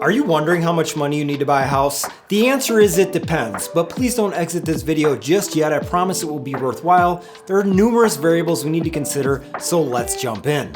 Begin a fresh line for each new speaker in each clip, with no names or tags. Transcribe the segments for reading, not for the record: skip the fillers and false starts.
Are you wondering how much money you need to buy a house? The answer is it depends, but please don't exit this video just yet. I promise it will be worthwhile. There are numerous variables we need to consider, so let's jump in.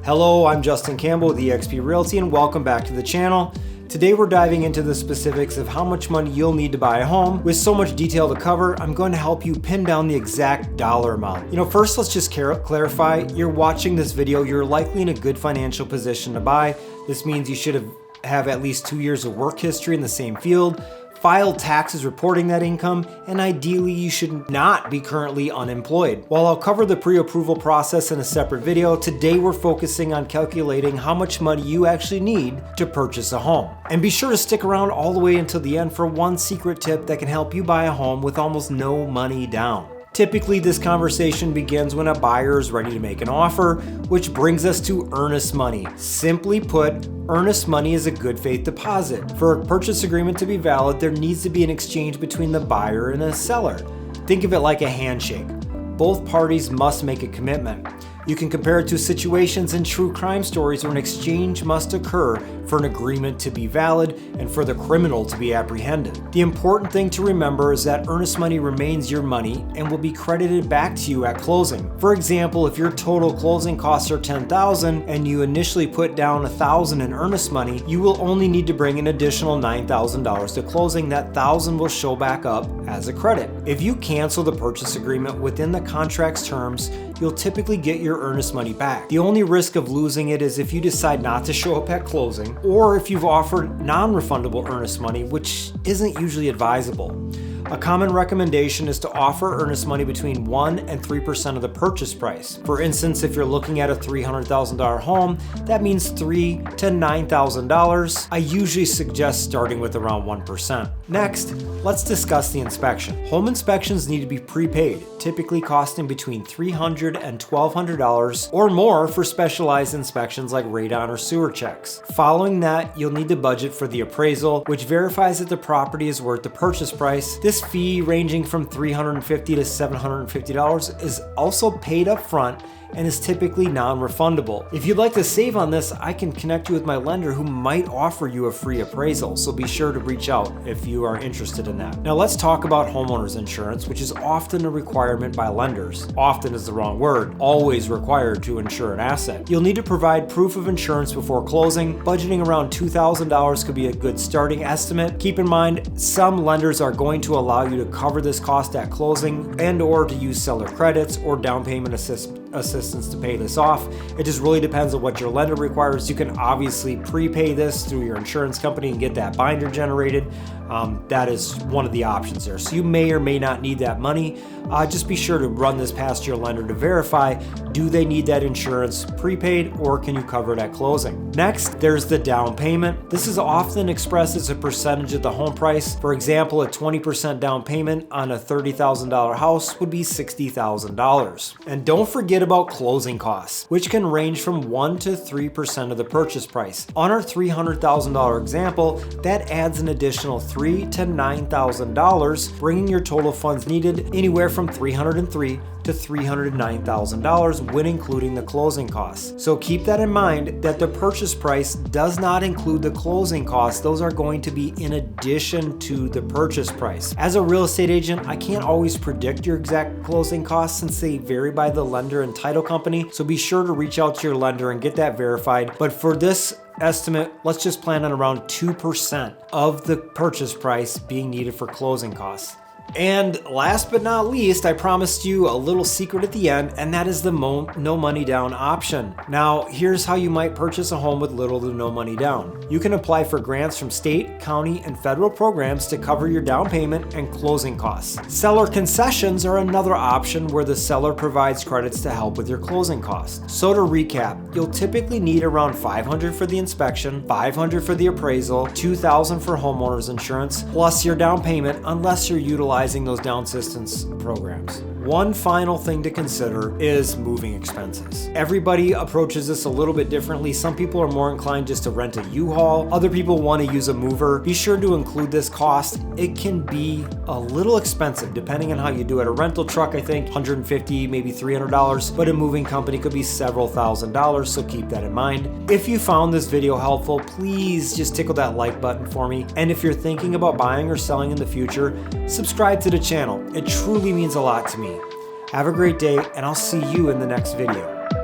Hello, I'm Justin Campbell with eXp Realty and welcome back to the channel. Today we're diving into the specifics of how much money you'll need to buy a home. With so much detail to cover, I'm going to help you pin down the exact dollar amount. First let's just clarify, you're watching this video, you're likely in a good financial position to buy. This means you should have at least 2 years of work history in the same field, filed taxes reporting that income, and ideally you should not be currently unemployed. While I'll cover the pre-approval process in a separate video, today we're focusing on calculating how much money you actually need to purchase a home. And be sure to stick around all the way until the end for one secret tip that can help you buy a home with almost no money down. Typically, this conversation begins when a buyer is ready to make an offer, which brings us to earnest money. Simply put, earnest money is a good faith deposit. For a purchase agreement to be valid, there needs to be an exchange between the buyer and the seller. Think of it like a handshake. Both parties must make a commitment. You can compare it to situations in true crime stories where an exchange must occur for an agreement to be valid and for the criminal to be apprehended. The important thing to remember is that earnest money remains your money and will be credited back to you at closing. For example, if your total closing costs are $10,000 and you initially put down $1,000 in earnest money, you will only need to bring an additional $9,000 to closing. That $1,000 will show back up as a credit. If you cancel the purchase agreement within the contract's terms, you'll typically get your earnest money back. The only risk of losing it is if you decide not to show up at closing, or if you've offered non-refundable earnest money, which isn't usually advisable. A common recommendation is to offer earnest money between 1 and 3% of the purchase price. For instance, if you're looking at a $300,000 home, that means $3,000 to $9,000. I usually suggest starting with around 1%. Next, let's discuss the inspection. Home inspections need to be prepaid, typically costing between $300 and $1,200 or more for specialized inspections like radon or sewer checks. Following that, you'll need to budget for the appraisal, which verifies that the property is worth the purchase price. This fee, ranging from $350 to $750, is also paid up front and is typically non-refundable. If you'd like to save on this, I can connect you with my lender who might offer you a free appraisal, so be sure to reach out if you are interested in that. Now let's talk about homeowners insurance, which is often a requirement by lenders. Often is the wrong word, always required to insure an asset. You'll need to provide proof of insurance before closing. Budgeting around $2,000 could be a good starting estimate. Keep in mind, some lenders are going to allow you to cover this cost at closing and or to use seller credits or down payment assistance to pay this off. It just really depends on what your lender requires. You can obviously prepay this through your insurance company and get that binder generated. That is one of the options there. So you may or may not need that money. Just be sure to run this past your lender to verify, do they need that insurance prepaid or can you cover it at closing? Next, there's the down payment. This is often expressed as a percentage of the home price. For example, a 20% down payment on a $30,000 house would be $60,000. And don't forget about closing costs, which can range from 1 to 3% of the purchase price. On our $300,000 example, that adds an additional $3,000 to $9,000, bringing your total funds needed anywhere from $303,000 to $309,000 when including the closing costs. So keep that in mind that the purchase price does not include the closing costs. Those are going to be in addition to the purchase price. As a real estate agent, I can't always predict your exact closing costs since they vary by the lender and title company. So be sure to reach out to your lender and get that verified. But for this estimate, let's just plan on around 2% of the purchase price being needed for closing costs. And last but not least, I promised you a little secret at the end, and that is the no money down option. Now, here's how you might purchase a home with little to no money down. You can apply for grants from state, county, and federal programs to cover your down payment and closing costs. Seller concessions are another option where the seller provides credits to help with your closing costs. So to recap, you'll typically need around $500 for the inspection, $500 for the appraisal, $2,000 for homeowners insurance, plus your down payment unless you're utilizing those down assistance programs. One final thing to consider is moving expenses. Everybody approaches this a little bit differently. Some people are more inclined just to rent a U-Haul. Other people want to use a mover. Be sure to include this cost. It can be a little expensive depending on how you do it. A rental truck, I think $150, maybe $300, but a moving company could be several $1,000s, so keep that in mind. If you found this video helpful, please just tickle that like button for me. And if you're thinking about buying or selling in the future, subscribe to the channel. It truly means a lot to me. Have a great day, and I'll see you in the next video.